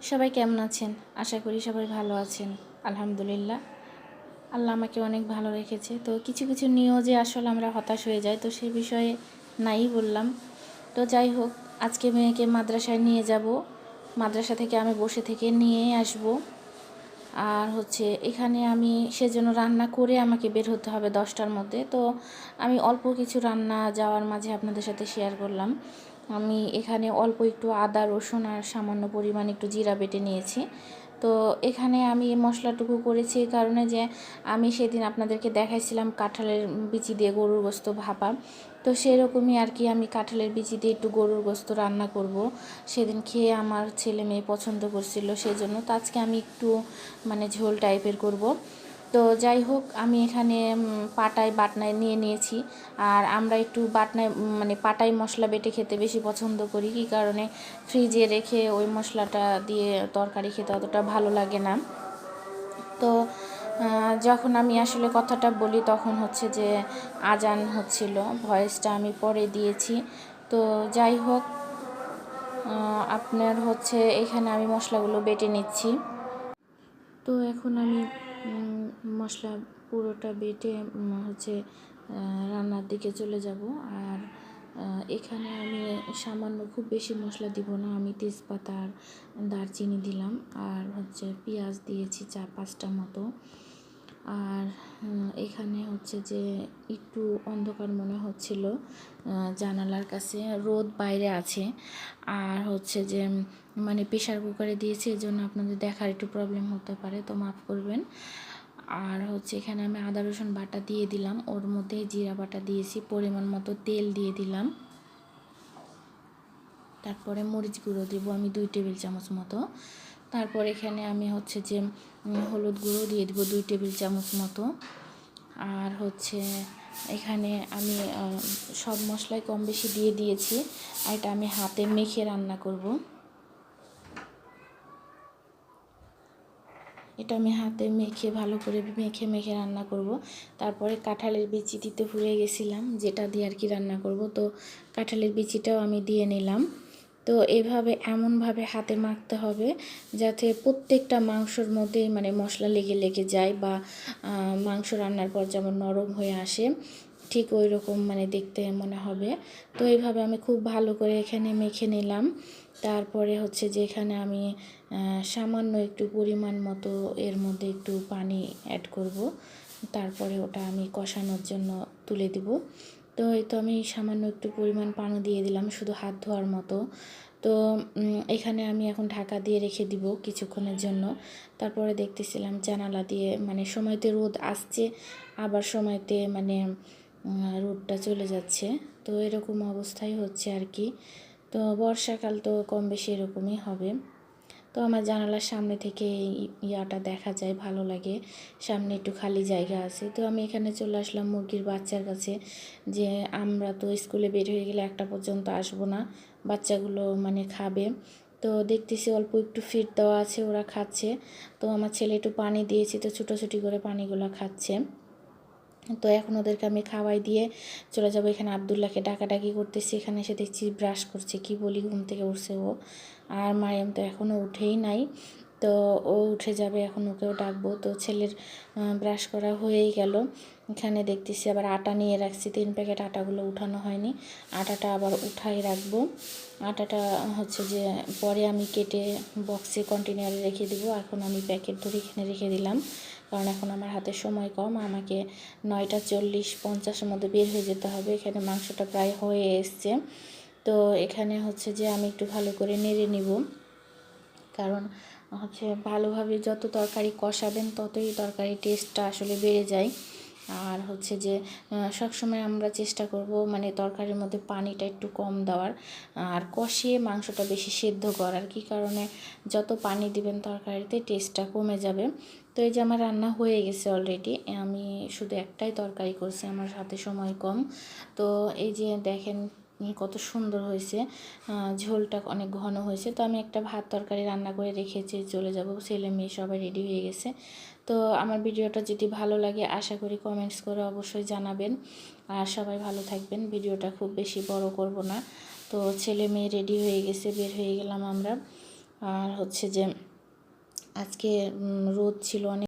সবাই কেমন আছেন? আশা করি সবাই ভালো আছেন। আলহামদুলিল্লাহ। আল্লাহ আমাকে অনেক ভালো রেখেছে। তো কিছু কিছু নিয়েও আসলে আমরা হতাশ হয়ে যাই। তো সেই বিষয়ে নাই বললাম। তো যাই হোক, আজকে মেয়েকে মাদ্রাসায় নিয়ে যাব। মাদ্রাসা থেকে আমি বসে থেকে নিয়েই আসব। আর এখানে আমি সেজন্য রান্না করে আমাকে বের হতে হবে 10টার মধ্যে। তো আমি অল্প কিছু রান্না যাওয়ার মাঝে আপনাদের সাথে শেয়ার করলাম। আমি এখানে অল্প একটু আদা রসুন আর সামান্য পরিমাণ একটু জিরা বেটে নিয়েছি। তো এখানে আমি মশলাটুকু করেছি এই কারণে যে আমি সেদিন আপনাদেরকে দেখাইছিলাম কাঁঠালের বিচি দিয়ে গরুর গোস্ত ভাপা। তো সেরকমই আর কি আমি কাঁঠালের বিচি দিয়ে একটু গরুর গোস্ত রান্না করব। সেদিন খেয়ে আমার ছেলে মেয়ে পছন্দ করছিল, সেজন্য তো আজকে আমি একটু ঝোল টাইপের করব। তো যাই হোক, আমি এখানে পাটায় বাটনায় নিয়ে নিয়েছি। আর আমরা একটু বাটনায় পাটায় মশলা বেটে খেতে বেশি পছন্দ করি। কী কারণে, ফ্রিজে রেখে ওই মশলাটা দিয়ে তরকারি খেতে অতটা ভালো লাগে না। তো যখন আমি আসলে কথাটা বলি তখন যে আজান হচ্ছিল, ভয়েসটা আমি পরে দিয়েছি। তো যাই হোক, আপনার এখানে আমি মশলাগুলো বেটে নিচ্ছি। তো এখন আমি মশলা পুরোটা বেটে রান্নার দিকে চলে যাব। আর এখানে আমি সামান্য, খুব বেশি মশলা দিব না। আমি তেজপাতা আর দারচিনি দিলাম, আর পেঁয়াজ দিয়েছি 4-5টা মতো। আর এখানে যে একটু অন্ধকার মনে হচ্ছিল জানালার কাছে, রোদ বাইরে আছে। আর যে প্রেশার কুকারে দিয়েছি, এই জন্য আপনাদের দেখার একটু প্রবলেম হতে পারে, তো মাফ করবেন। আর এখানে আমি আদা রসুন বাটা দিয়ে দিলাম, ওর মধ্যে জিরা বাটা দিয়েছি, পরিমাণ মতো তেল দিয়ে দিলাম। তারপরে মরিচ গুঁড়ো দেবো আমি 2 টেবিল চামচ মতো। তারপর এখানে আমি যে হলুদ গুঁড়ো দিয়ে দেবো 2 টেবিল চামচ মতো। আর এখানে আমি সব মশলাই কম বেশি দিয়ে দিয়েছি। আর এটা আমি হাতে মেখে রান্না করব। এটা আমি হাতে মেখে ভালো করে মেখে রান্না করব। তারপরে কাঁঠালের বিচি দিতে ভুলে গেছিলাম, যেটা দিয়ে আর কি রান্না করব। তো কাঁঠালের বিচিটাও আমি দিয়ে নিলাম। তো এভাবে এমনভাবে হাতে মাখতে হবে যাতে প্রত্যেকটা মাংসর মধ্যেই মশলা লেগে লেগে যায়, বা মাংস রান্নার পর যেমন নরম হয়ে আসে, ঠিক ওই রকম দেখতে মনে হবে। তো এইভাবে আমি খুব ভালো করে এখানে মেখে নিলাম। তারপরে যে এখানে আমি সামান্য একটু পরিমাণ মতো এর মধ্যে একটু পানি অ্যাড করব। তারপরে ওটা আমি কষানোর জন্য তুলে দিব। তো এই তো আমি সামান্য একটু পরিমাণ পানি দিয়ে দিলাম, শুধু হাত ধোয়ার মতো। তো এখানে আমি এখন ঢাকা দিয়ে রেখে দিব কিছুক্ষণের জন্য। তারপরে দেখতেছিলাম জানালা দিয়ে সময়তে রোদ আসছে, আবার সময়তে রোদটা চলে যাচ্ছে। তো এরকম অবস্থায় আর কি। তো বর্ষাকাল তো কম বেশি এরকমই হবে। তো আমার জানালার সামনে থেকে ইয়াটা দেখা যায়, ভালো লাগে। সামনে একটু খালি জায়গা আছে। তো আমি এখানে চলে আসলাম মুরগির বাচ্চার কাছে, যে আমরা তো স্কুলে বের হয়ে গেলে 1টা পর্যন্ত আসবো না, বাচ্চাগুলো খাবে। তো দেখতেছি অল্প একটু ফিড দেওয়া আছে, ওরা খাচ্ছে। তো আমার ছেলে একটু পানি দিয়েছি, তো ছুটোছুটি করে পানিগুলো খাচ্ছে। তো এখন ওদেরকে আমি খাওয়াই দিয়ে চলে যাব। এখানে আবদুল্লাহকে ডাকাডাকি করতেছি, এখানে এসে দেখছি ব্রাশ করছে, কি বলি, ঘুম থেকে উঠছে ও। আর মারিয়াম তো এখনও উঠেই নাই। তো ও উঠে যাবে, এখন ওকেও ডাকবো। তো ছেলের ব্রাশ করা হয়েই গেল। এখানে দেখতেছি আবার আটা নিয়ে রাখছি, 3 প্যাকেট আটাগুলো উঠানো হয়নি, আটাটা আবার উঠাই রাখবো। আটাটা যে পরে আমি কেটে বক্সে কন্টেনারে রেখে দিব। এখন আমি প্যাকেট ধরে এখানে রেখে দিলাম, কারণ এখন আমার হাতে সময় কম। আমাকে 9:40-50-এর মধ্যে বের হয়ে যেতে হবে। এখানে মাংসটা প্রায় হয়ে এসছে। তো এখানে যে আমি একটু ভালো করে নেড়ে নিব, কারণ ভালোভাবে যত তরকারি কষাবেন ততই তরকারির টেস্টটা আসলে বেড়ে যায়। আর যে সবসময় আমরা চেষ্টা করব তরকারির মধ্যে পানিটা একটু কম দেওয়ার, আর কষিয়ে মাংসটা বেশি সেদ্ধ করার। কি কারণে, যত পানি দিবেন তরকারিতে টেস্টটা কমে যাবে। তো এই যে আমার রান্না হয়ে গেছে অলরেডি, আমি শুধু একটাই তরকারি করছি, আমার হাতে সময় কম। তো এই যে দেখেন কত সুন্দর হয়েছে, ঝোলটা অনেক ঘন হয়েছে। তো আমি একটা ভাত তরকারি রান্না করে রেখেছি, চলে যাব। ছেলে মেয়ে সবাই রেডি হয়ে গেছে। তো আমার ভিডিওটা যদি ভালো লাগে আশা করি কমেন্টস করে অবশ্যই জানাবেন। আর সবাই ভালো থাকবেন। ভিডিওটা খুব বেশি বড় করব না। তো ছেলে মেয়ে রেডি হয়ে গেছে, বের হয়ে গেলাম আমরা। আর হচ্ছে যে আজকে রোদ ছিল অনেক।